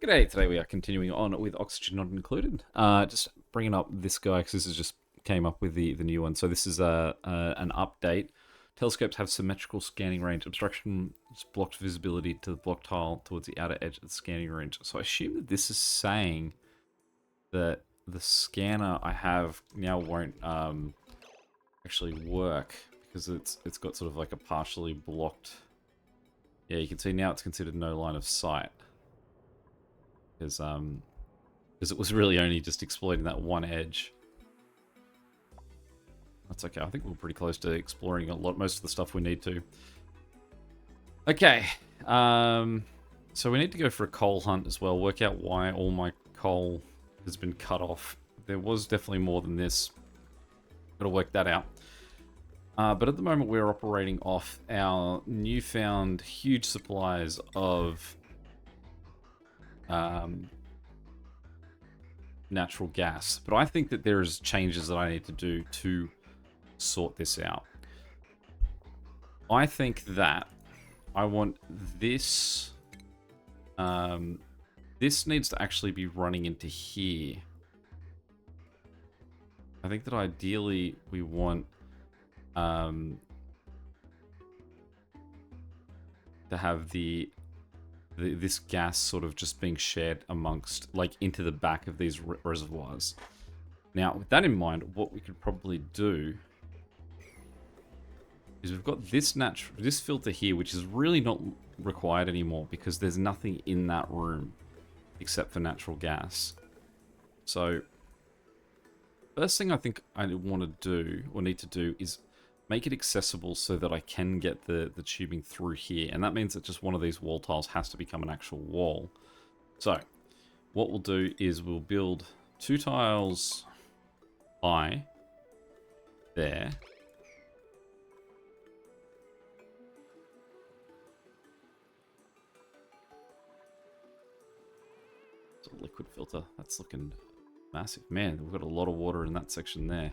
G'day, today we are continuing on with Oxygen Not Included. Just bringing up this guy because this is just came up with the new one. So this is an update. Telescopes have symmetrical scanning range. Obstruction blocked visibility to the block tile towards the outer edge of the scanning range. So I assume that this is saying that the scanner I have now won't actually work because it's got sort of like a partially blocked. Yeah, you can see now it's considered no line of sight. Because it was really only just exploiting that one edge. That's okay. I think we're pretty close to exploring most of the stuff we need to. Okay. So we need to go for a coal hunt as well. Work out why all my coal has been cut off. There was definitely more than this. Got to work that out. But at the moment we're operating off our newfound huge supplies of natural gas. But I think that there's changes that I need to do to sort this out. I think that I want this... this needs to actually be running into here. I think that ideally we want to have this gas sort of just being shared amongst, like, into the back of these reservoirs. Now, with that in mind, what we could probably do is we've got this filter here, which is really not required anymore because there's nothing in that room except for natural gas. So, first thing I think I want to do, or need to do, is make it accessible so that I can get the tubing through here. And that means that just one of these wall tiles has to become an actual wall. So, what we'll do is we'll build 2 tiles high there. It's a liquid filter. That's looking massive. Man, we've got a lot of water in that section there.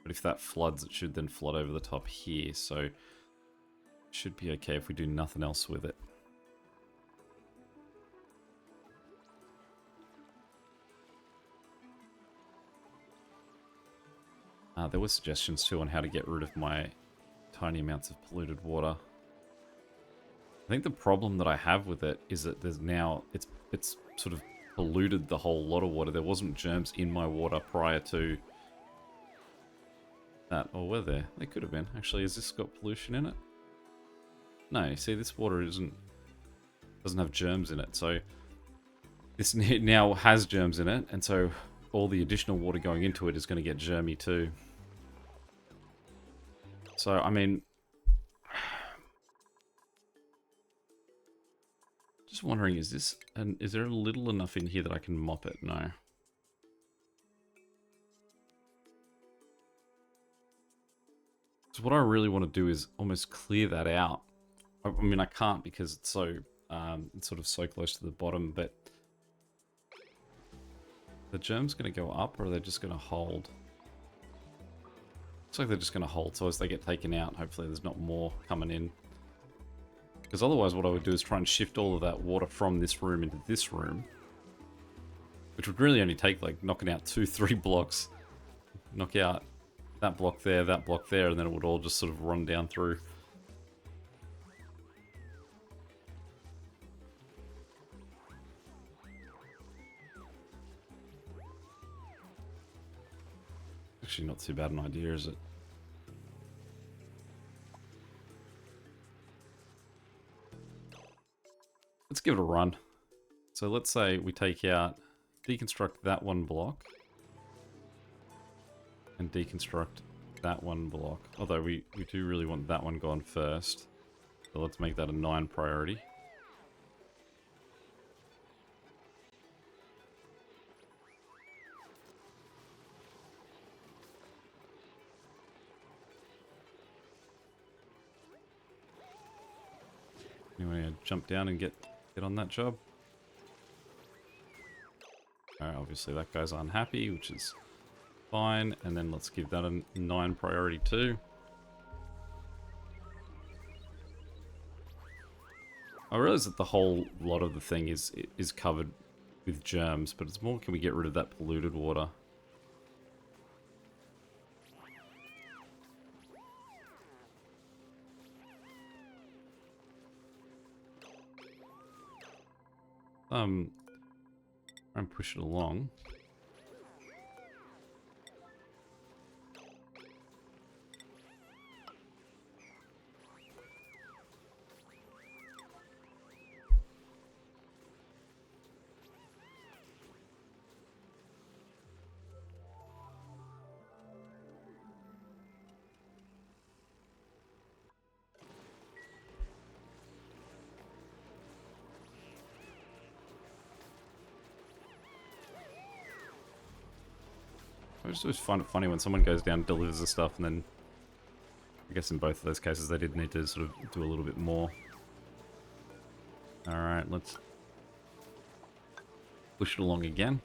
But if that floods, it should then flood over the top here, so it should be okay if we do nothing else with it. There were suggestions too on how to get rid of my tiny amounts of polluted water. I think the problem that I have with it is that there's now, it's sort of polluted the whole lot of water. There wasn't germs in my water prior to that. Or were there? They could have been. Actually, has this got pollution in it? No, you see, this water doesn't have germs in it. So this now has germs in it, and so all the additional water going into it is going to get germy too. So, I mean, just wondering, is there a little enough in here that I can mop it? No. So what I really want to do is almost clear that out. I mean, I can't because it's so it's sort of so close to the bottom, but the germs going to go up, or are they just going to hold? Looks like they're just going to hold, so as they get taken out, hopefully there's not more coming in. Because otherwise what I would do is try and shift all of that water from this room into this room, which would really only take, like, knocking out 2-3 blocks. Knock out that block there, and then it would all just sort of run down through. Actually not too bad an idea, is it? Let's give it a run. So let's say we take out, deconstruct that one block, and deconstruct that one block. Although we do really want that one gone first. So let's make that a 9 priority. Anyone want to jump down and get on that job? Alright, obviously that guy's unhappy, which is fine. And then let's give that a 9 priority too. I realize that the whole lot of the thing is covered with germs, but it's more, can we get rid of that polluted water? Try and push it along. I just always find it funny when someone goes down and delivers the stuff, and then I guess in both of those cases they did need to sort of do a little bit more. Alright, let's push it along again.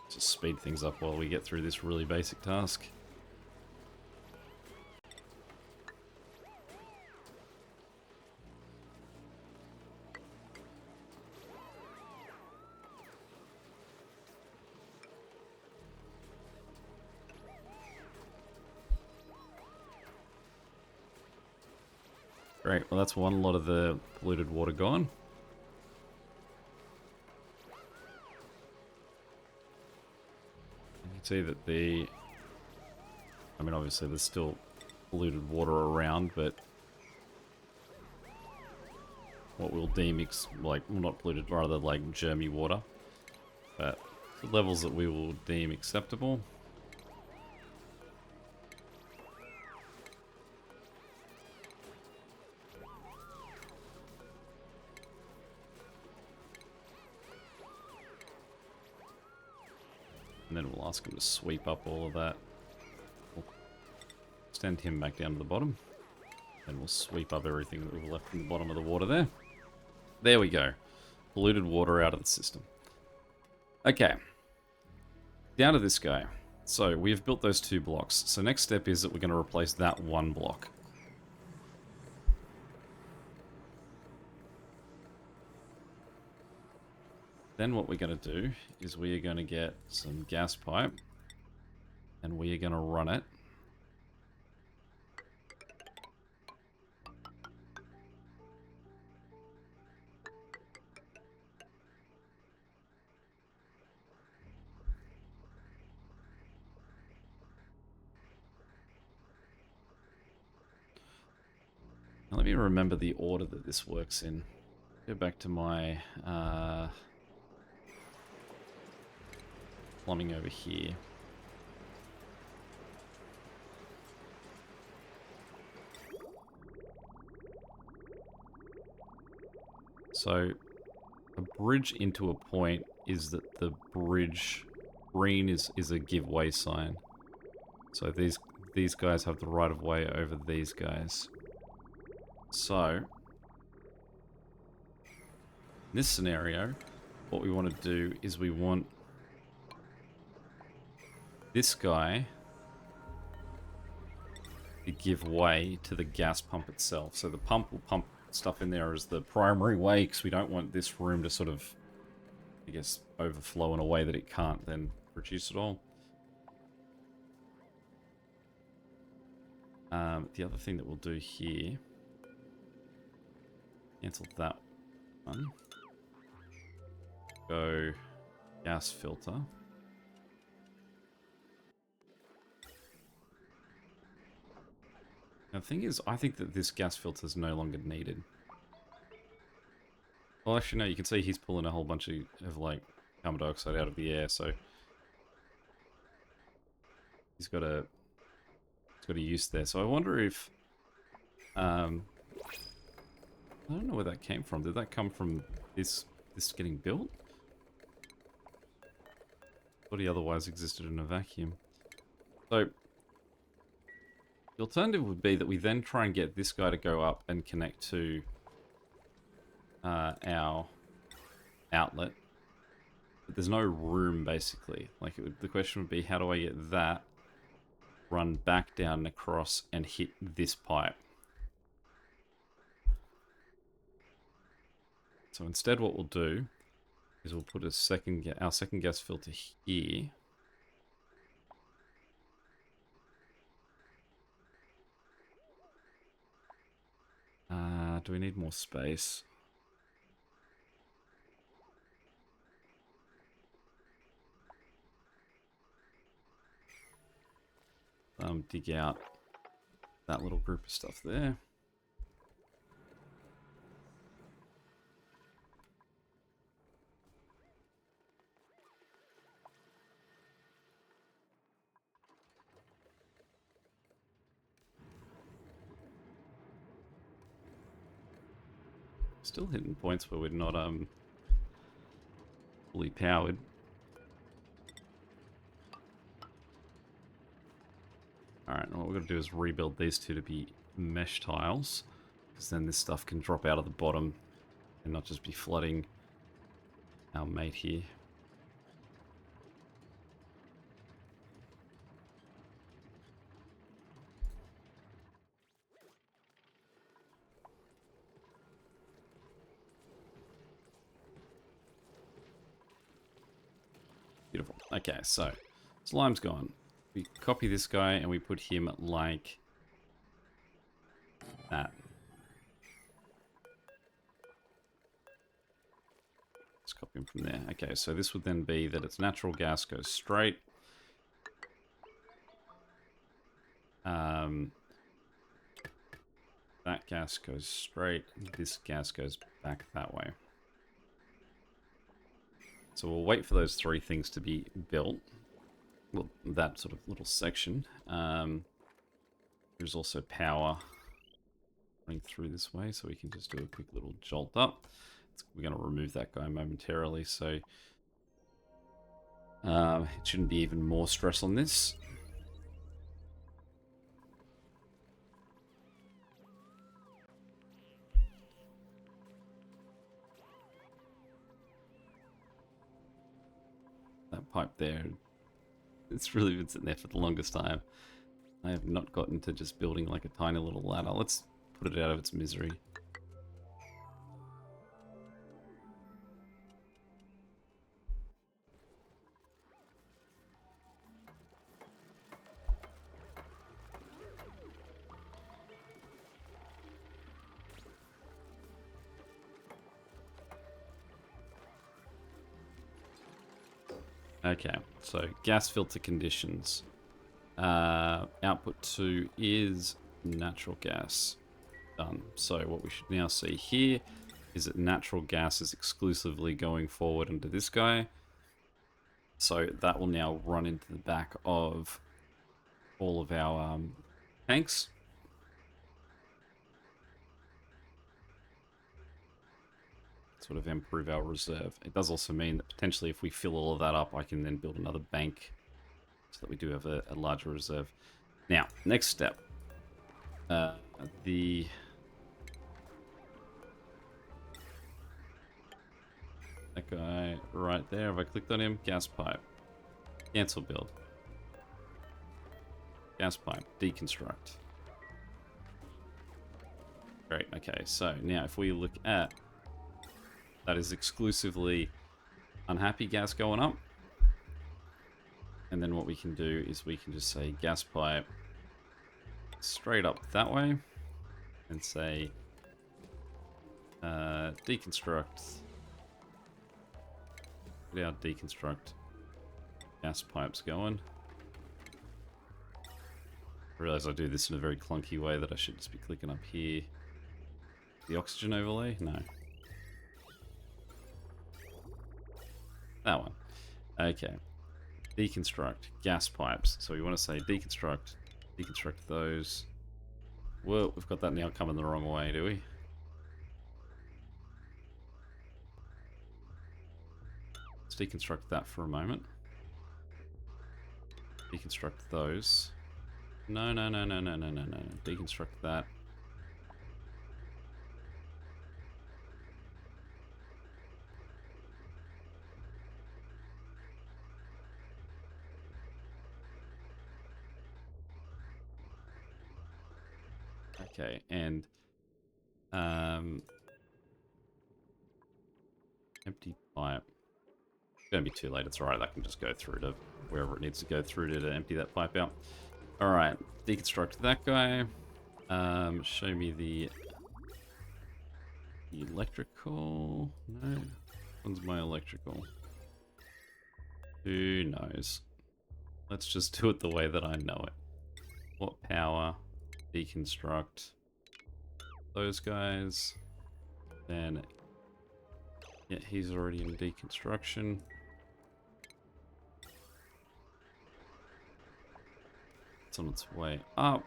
Just speed things up while we get through this really basic task. Great, well that's one lot of the polluted water gone. You can see that I mean obviously there's still polluted water around, but what we'll deem well, not polluted, rather like germy water, but the levels that we will deem acceptable. And then we'll ask him to sweep up all of that. We'll extend him back down to the bottom. And we'll sweep up everything that we've left in the bottom of the water there. There we go. Polluted water out of the system. Okay. Down to this guy. So we've built those 2 blocks. So next step is that we're going to replace that 1 block. Then what we're going to do is we are going to get some gas pipe, and we are going to run it now. Let me remember the order that this works in. Go back to my plumbing over here. So a bridge into a point is that the bridge green is a give way sign. So these guys have the right of way over these guys. So in this scenario, what we want to do is we want this guy to give way to the gas pump itself. So the pump will pump stuff in there as the primary way, because we don't want this room to sort of, I guess, overflow in a way that it can't then produce it all. The other thing that we'll do here, cancel that one. Go gas filter. Now, the thing is, I think that this gas filter is no longer needed. Well, actually, no, you can see he's pulling a whole bunch of like, carbon dioxide out of the air, so he's got a use there. So I wonder if, I don't know where that came from. Did that come from this getting built? Thought he otherwise existed in a vacuum. So the alternative would be that we then try and get this guy to go up and connect to our outlet. But there's no room, basically. Like, the question would be, how do I get that, run back down and across, and hit this pipe? So instead what we'll do is we'll put our second gas filter here. Do we need more space? Dig out that little group of stuff there. Still hitting points where we're not fully powered. Alright, what we're going to do is rebuild these two to be mesh tiles, because then this stuff can drop out of the bottom and not just be flooding our mate here. Beautiful. Okay, so Slime's gone. We copy this guy and we put him like that. Let's copy him from there. Okay, so this would then be that its natural gas goes straight. That gas goes straight. This gas goes back that way. So we'll wait for those three things to be built. Well, that sort of little section. There's also power running through this way, so we can just do a quick little jolt up. We're going to remove that guy momentarily, so it shouldn't be even more stress on this. That pipe there, it's really been sitting there for the longest time. I have not gotten to just building like a tiny little ladder. Let's put it out of its misery. Okay, so gas filter conditions. Output 2 is natural gas. Done. So what we should now see here is that natural gas is exclusively going forward into this guy. So that will now run into the back of all of our tanks. Sort of improve our reserve. It does also mean that potentially if we fill all of that up, I can then build another bank so that we do have a larger reserve. Now, next step. That guy right there, if I clicked on him, gas pipe. Cancel build. Gas pipe, deconstruct. Great, okay, so now if we look at that is exclusively unhappy gas going up. And then what we can do is we can just say gas pipe straight up that way and say deconstruct. Get our deconstruct gas pipes going. I realize I do this in a very clunky way that I should just be clicking up here. The oxygen overlay? No. That one. Okay. Deconstruct gas pipes. So we want to say deconstruct those. Well, we've got that now coming the wrong way, do we? Let's deconstruct that for a moment. Deconstruct those. No. Deconstruct that. Okay, and empty pipe. It's gonna be too late. It's alright. That can just go through to wherever it needs to go through to empty that pipe out. All right, deconstruct that guy. Show me the electrical. No, when's my electrical? Who knows? Let's just do it the way that I know it. What power? Deconstruct those guys. Then, yeah, he's already in deconstruction. It's on its way up.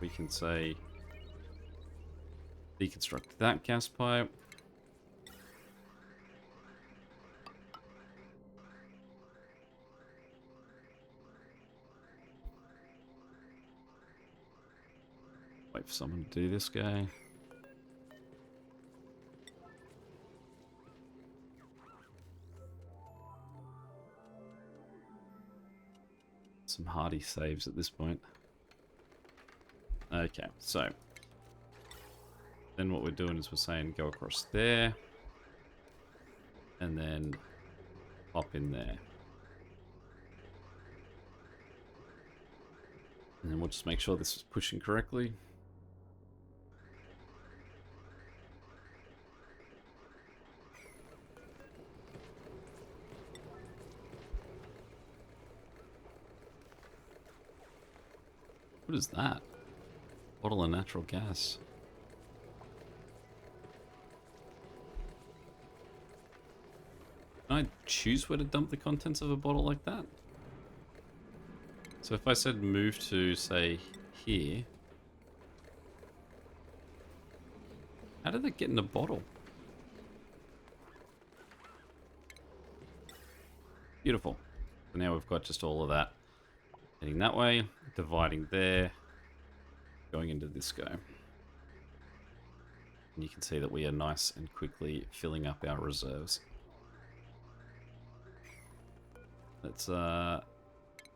We can say deconstruct that gas pipe. Wait for someone to do this guy. Some hardy saves at this point. Okay, so then what we're doing is we're saying go across there and then pop in there. And then we'll just make sure this is pushing correctly. What is that? Bottle of natural gas. Can I choose where to dump the contents of a bottle like that? So if I said move to, say, here, how did that get in a bottle? Beautiful. So now we've got just all of that heading that way, dividing there, going into this guy. And you can see that we are nice and quickly filling up our reserves. Let's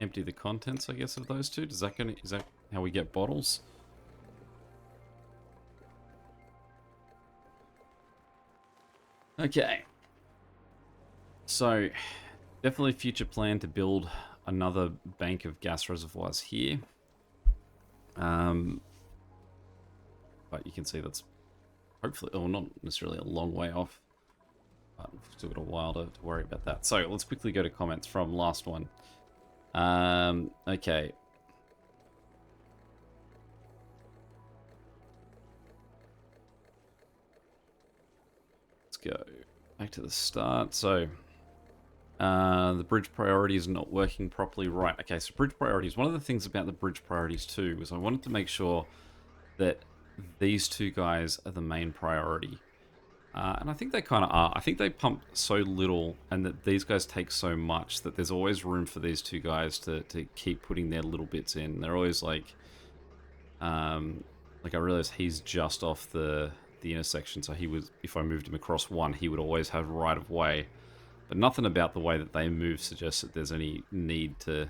empty the contents, I guess, of those two. Is that how we get bottles? Okay. So, definitely future plan to build another bank of gas reservoirs here. But you can see that's hopefully, or not necessarily a long way off. But we've still got a while to worry about that. So let's quickly go to comments from last one. Okay. Let's go back to the start. So, the bridge priority is not working properly. Right, okay, so bridge priorities. One of the things about the bridge priorities too was I wanted to make sure that these two guys are the main priority. And I think they kind of are. I think they pump so little and that these guys take so much that there's always room for these two guys to keep putting their little bits in. They're always like I realize he's just off the intersection, so he was, if I moved him across one, he would always have right of way. But nothing about the way that they move suggests that there's any need to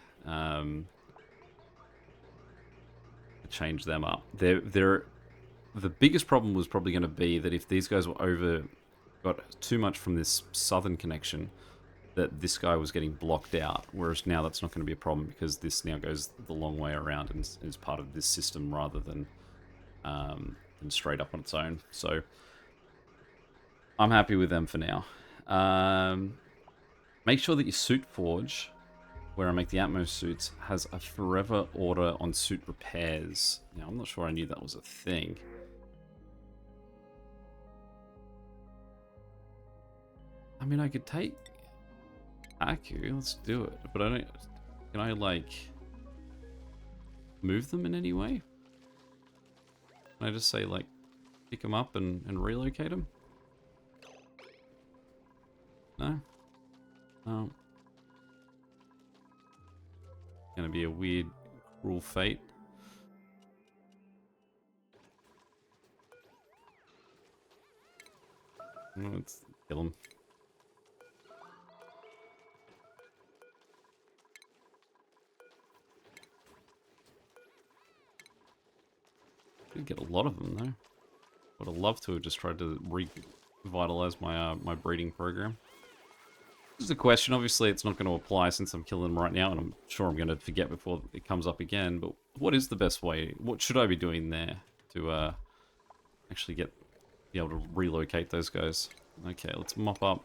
change them up. The biggest problem was probably going to be that if these guys got too much from this southern connection, that this guy was getting blocked out. Whereas now that's not going to be a problem because this now goes the long way around and is part of this system rather than straight up on its own. So I'm happy with them for now. Make sure that your suit forge, where I make the Atmos suits, has a forever order on suit repairs. Now, I'm not sure I knew that was a thing. I mean, I could take Aku, let's do it. But I don't... Can I, like, move them in any way? Can I just say, like, pick them up and relocate them? No? No. Gonna be a weird, cruel fate. Let's kill him. did get a lot of them, though. Would have loved to have just tried to revitalize my my breeding program. This is a question. Obviously, it's not going to apply since I'm killing them right now, and I'm sure I'm going to forget before it comes up again. But what is the best way? What should I be doing there to actually be able to relocate those guys? Okay, let's mop up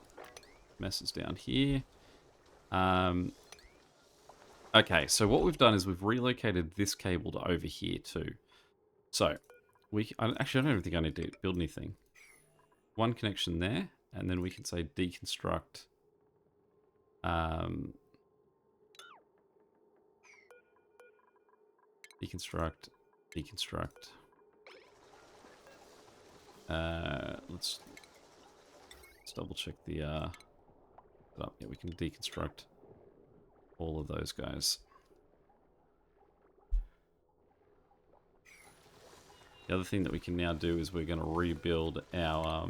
messes down here. Okay, so what we've done is we've relocated this cable to over here too. So actually, I don't even think I need to build anything. One connection there, and then we can say deconstruct. Deconstruct. Let's double check the yeah, we can deconstruct all of those guys. The other thing that we can now do is we're going to rebuild our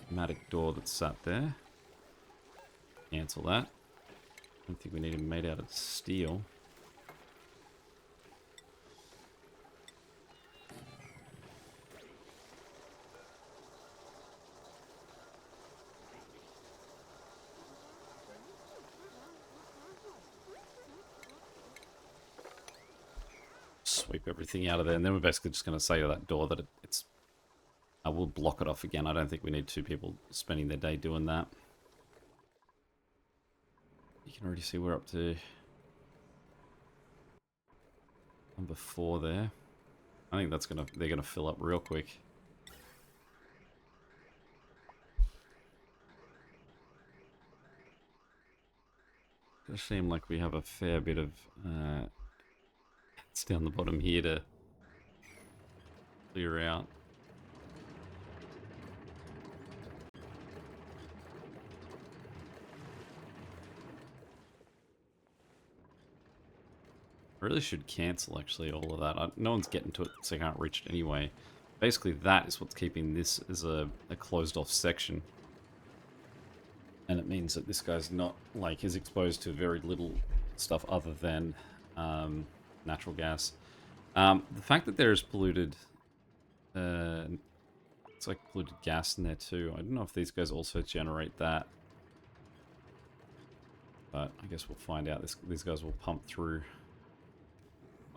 pneumatic door that's sat there. Cancel that. I don't think we need it made out of steel. Sweep everything out of there, and then we're basically just going to say to that door that it's... I will block it off again. I don't think we need two people spending their day doing that. You can already see we're up to number 4 there. I think they're gonna fill up real quick. Does seem like we have a fair bit of it's down the bottom here to clear out. I really should cancel actually all of that. No one's getting to it, so I can't reach it anyway. Basically that is what's keeping this as a closed off section. And it means that this guy's not, like, is exposed to very little stuff other than natural gas. The fact that there is polluted, it's like polluted gas in there too. I don't know if these guys also generate that. But I guess we'll find out. These guys will pump through.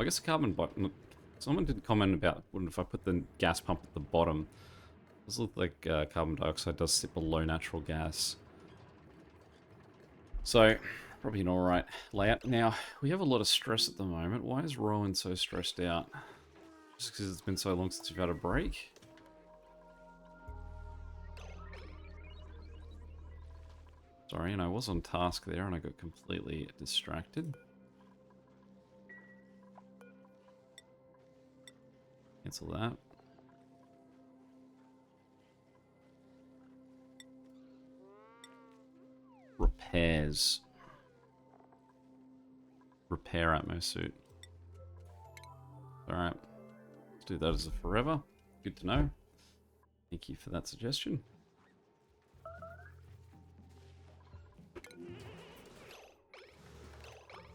I guess the carbon bottom. Someone did comment about what if I put the gas pump at the bottom. It does look like carbon dioxide does sit below natural gas. So, probably an alright layout. Now, we have a lot of stress at the moment. Why is Rowan so stressed out? Just because it's been so long since you've had a break? Sorry, and I was on task there and I got completely distracted. Cancel that. Repairs. Repair Atmo suit. Alright. Let's do that as a forever. Good to know. Thank you for that suggestion.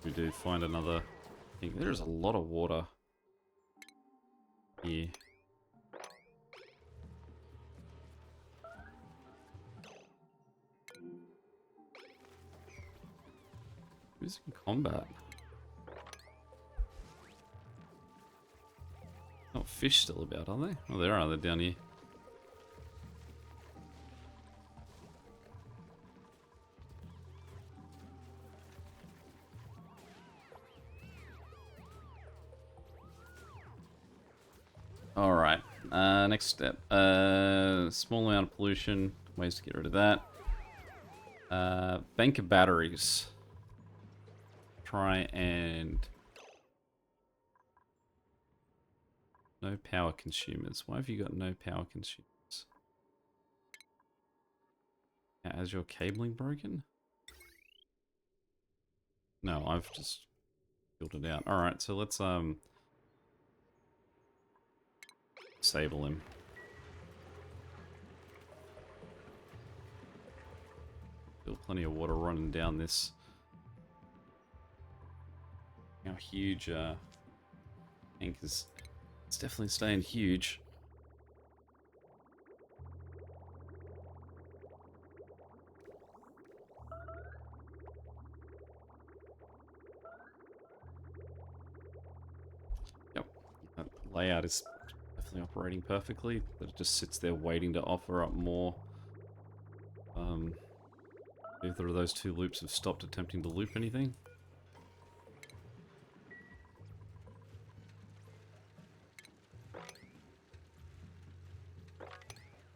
We do find another thing. There's a lot of water here. Who's in combat? Not fish still about, are they? Oh, there are. They're down here. Alright, next step. Small amount of pollution. Ways to get rid of that. Bank of batteries. Try and... No power consumers. Why have you got no power consumers? Has your cabling broken? No, I've just built it out. Alright, so let's disable him. Still plenty of water running down this. How huge Bank is, it's definitely staying huge. Yep, that layout is definitely operating perfectly. That it just sits there waiting to offer up more. Either of those two loops have stopped attempting to loop anything.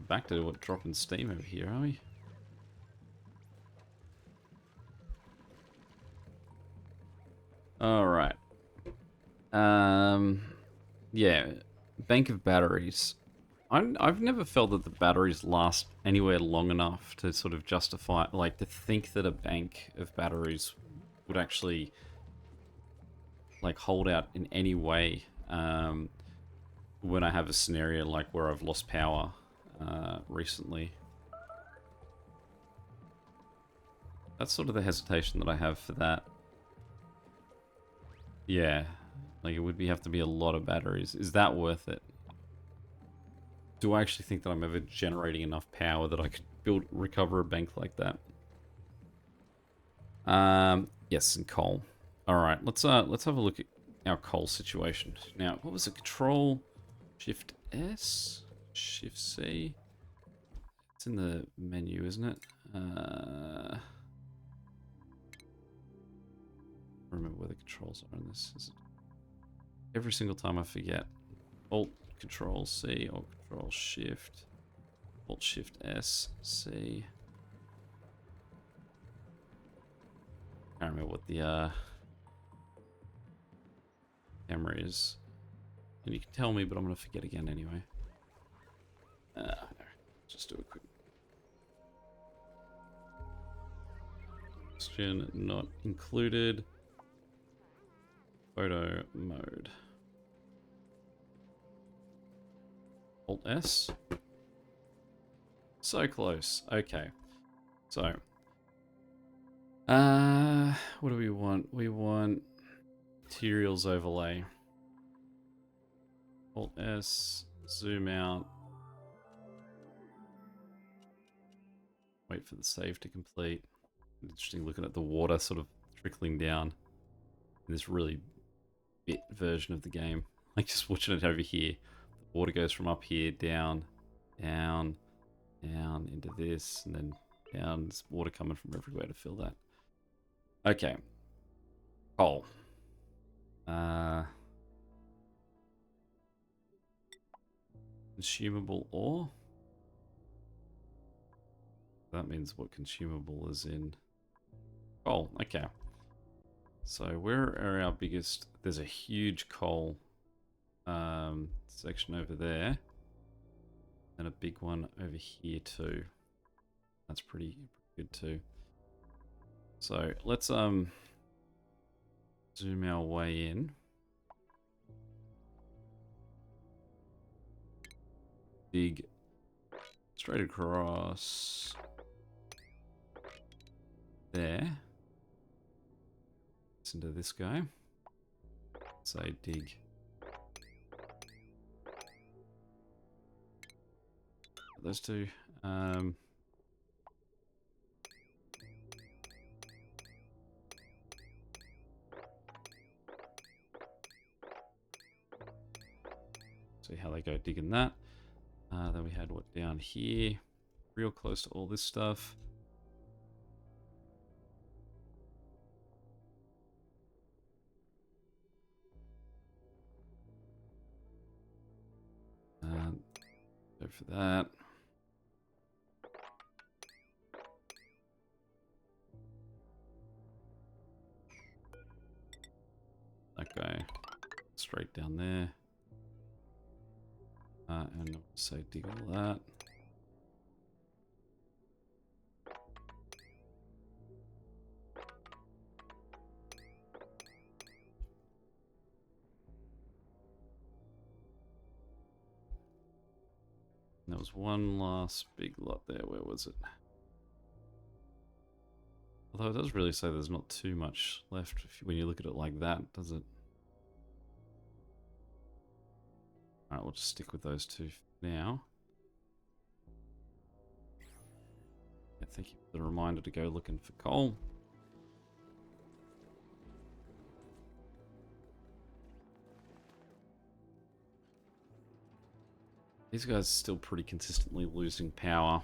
Back to what, dropping steam over here, are we? Alright. Yeah, bank of batteries. I've never felt that the batteries last anywhere long enough to sort of justify, like, to think that a bank of batteries would actually, like, hold out in any way when I have a scenario like where I've lost power recently. That's sort of the hesitation that I have for that. Yeah, like it would have to be a lot of batteries. Is that worth it? Do I actually think that I'm ever generating enough power that I could recover a bank like that? Yes, and coal. All right, let's have a look at our coal situation. Now, what was it? Control Shift S, Shift C. It's in the menu, isn't it? Remember where the controls are in this. Is it? Every single time I forget. Alt Control C, Alt Control Shift, Alt Shift S, C. Can't remember what the camera is. And you can tell me, but I'm gonna forget again anyway. Just do a quick. Question not included. Photo mode. Alt S. So close. Okay. So. What do we want? We want materials overlay. Alt S. Zoom out. Wait for the save to complete. Interesting looking at the water sort of trickling down in this really bit version of the game. Like just watching it over here. The water goes from up here down, down, down into this, and then down. There's water coming from everywhere to fill that. Okay. Coal. Consumable ore. That means what consumable is in coal. Okay. So where are our biggest? There's a huge coal section over there, and a big one over here too. That's pretty good too. So let's zoom our way in. Dig straight across there. Listen to this guy. Say dig. Those two. See how they go digging that. Then we had what down here, real close to all this stuff. Go for that. That guy straight down there. And I'll say dig all that. And there was one last big lot there. Where was it? Although it does really say there's not too much left when you look at it like that, does it? Alright, we'll just stick with those two for now. Yeah, thank you for the reminder to go looking for coal. These guys are still pretty consistently losing power.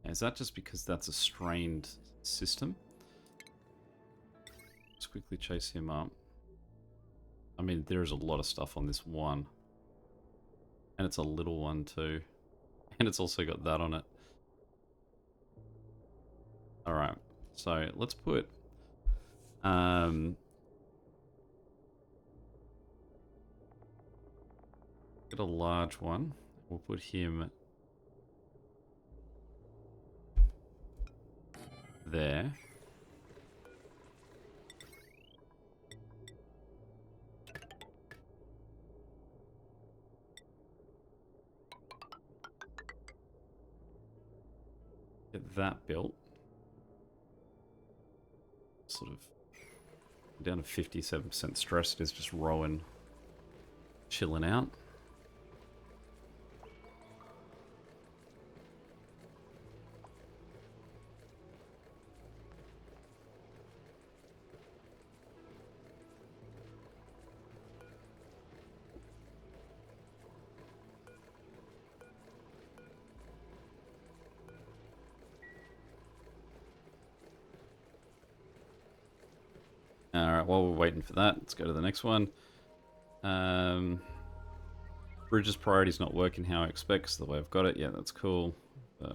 Is that just because that's a strained system? Let's quickly chase him up. I mean, there's a lot of stuff on this one. And it's a little one too. And it's also got that on it. Alright, so let's put... get a large one. We'll put him there. Get that built. Sort of down to 57% stress. It is just Rowan chilling out. Alright, while we're waiting for that, let's go to the next one. Bridges priority's not working how I expect, so the way I've got it. Yeah, that's cool.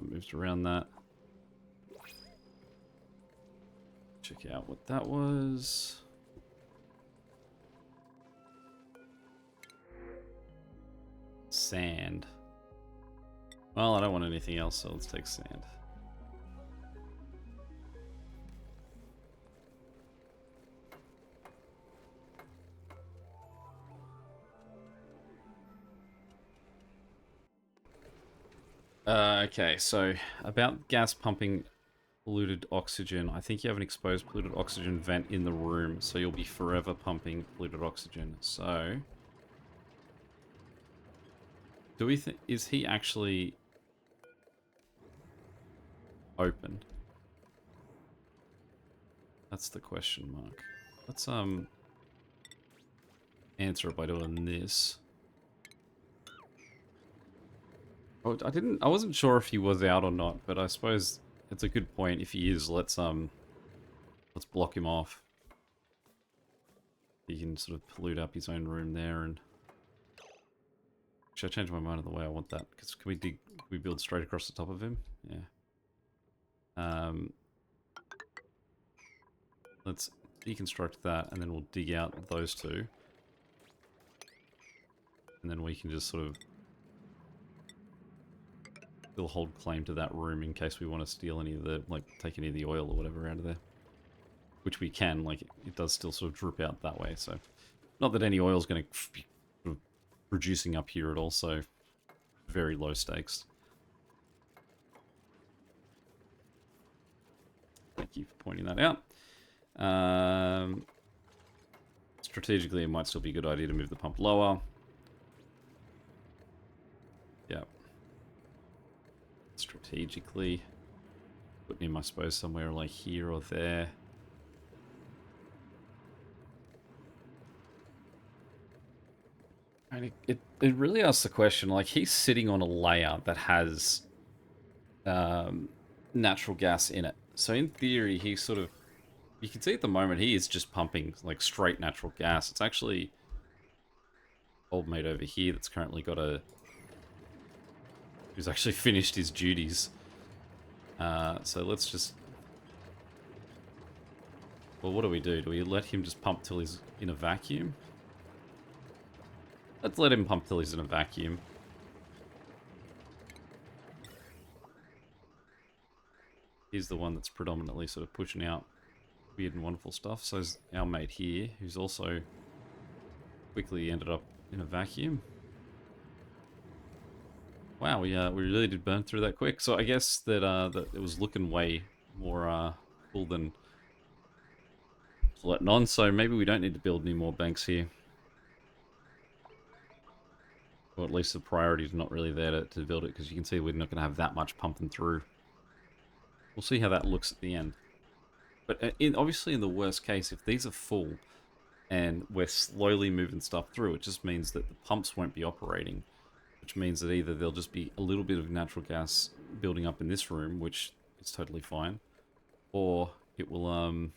Moved around that. Check out what that was. Sand. Well, I don't want anything else, so let's take sand. Okay, so about gas pumping polluted oxygen. I think you have an exposed polluted oxygen vent in the room, so you'll be forever pumping polluted oxygen. So, do we think, is he actually open? That's the question mark. Let's answer it by doing this. Oh, I wasn't sure if he was out or not, but I suppose it's a good point. If he is, let's block him off. He can sort of pollute up his own room there. And should I change my mind on the way I want that? Because can we build straight across the top of him? Yeah. Let's deconstruct that, and then we'll dig out those two. And then we can just sort of still hold claim to that room in case we want to steal any of the, like, take any of the oil or whatever out of there. Which we can, like, it does still sort of drip out that way, so... Not that any oil's going to be sort of producing up here at all, so... Very low stakes. Thank you for pointing that out. Strategically, it might still be a good idea to move the pump lower. Yeah. Strategically. Putting him, I suppose, somewhere like here or there. And it really asks the question, like, he's sitting on a layout that has natural gas in it. So in theory, he's sort of... You can see at the moment, he is just pumping, like, straight natural gas. It's actually old mate over here that's currently got a... Who's actually finished his duties. So let's just... Well, what do we do? Do we let him just pump till he's in a vacuum? Let's let him pump till he's in a vacuum. He's the one that's predominantly sort of pushing out weird and wonderful stuff. So is our mate here, who's also quickly ended up in a vacuum. Wow, we really did burn through that quick. So I guess that that it was looking way more full than letting on, so maybe we don't need to build any more banks here. Or at least the priority is not really there to build it, because you can see we're not going to have that much pumping through. We'll see how that looks at the end. But obviously in the worst case, if these are full and we're slowly moving stuff through, it just means that the pumps won't be operating. Which means that either there'll just be a little bit of natural gas building up in this room, which is totally fine, or it will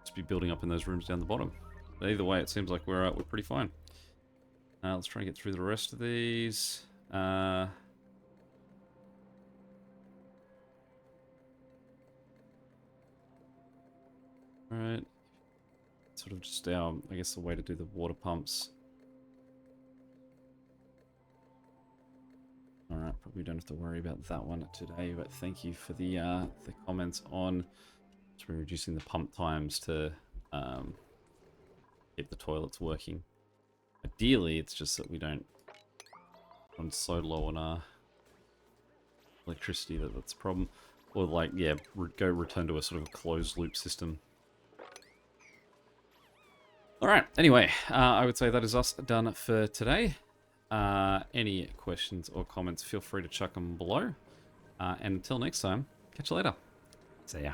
just be building up in those rooms down the bottom. But either way, it seems like we're pretty fine. Let's try and get through the rest of these. Alright. Sort of just our, I guess, the way to do the water pumps. Alright, probably don't have to worry about that one today, but thank you for the comments on reducing the pump times to keep the toilets working. Ideally, it's just that we don't run so low on our electricity that's a problem. Or like, yeah, return to a sort of closed loop system. Alright, anyway, I would say that is us done for today. Any questions or comments, feel free to chuck them below. And until next time, catch you later. See ya.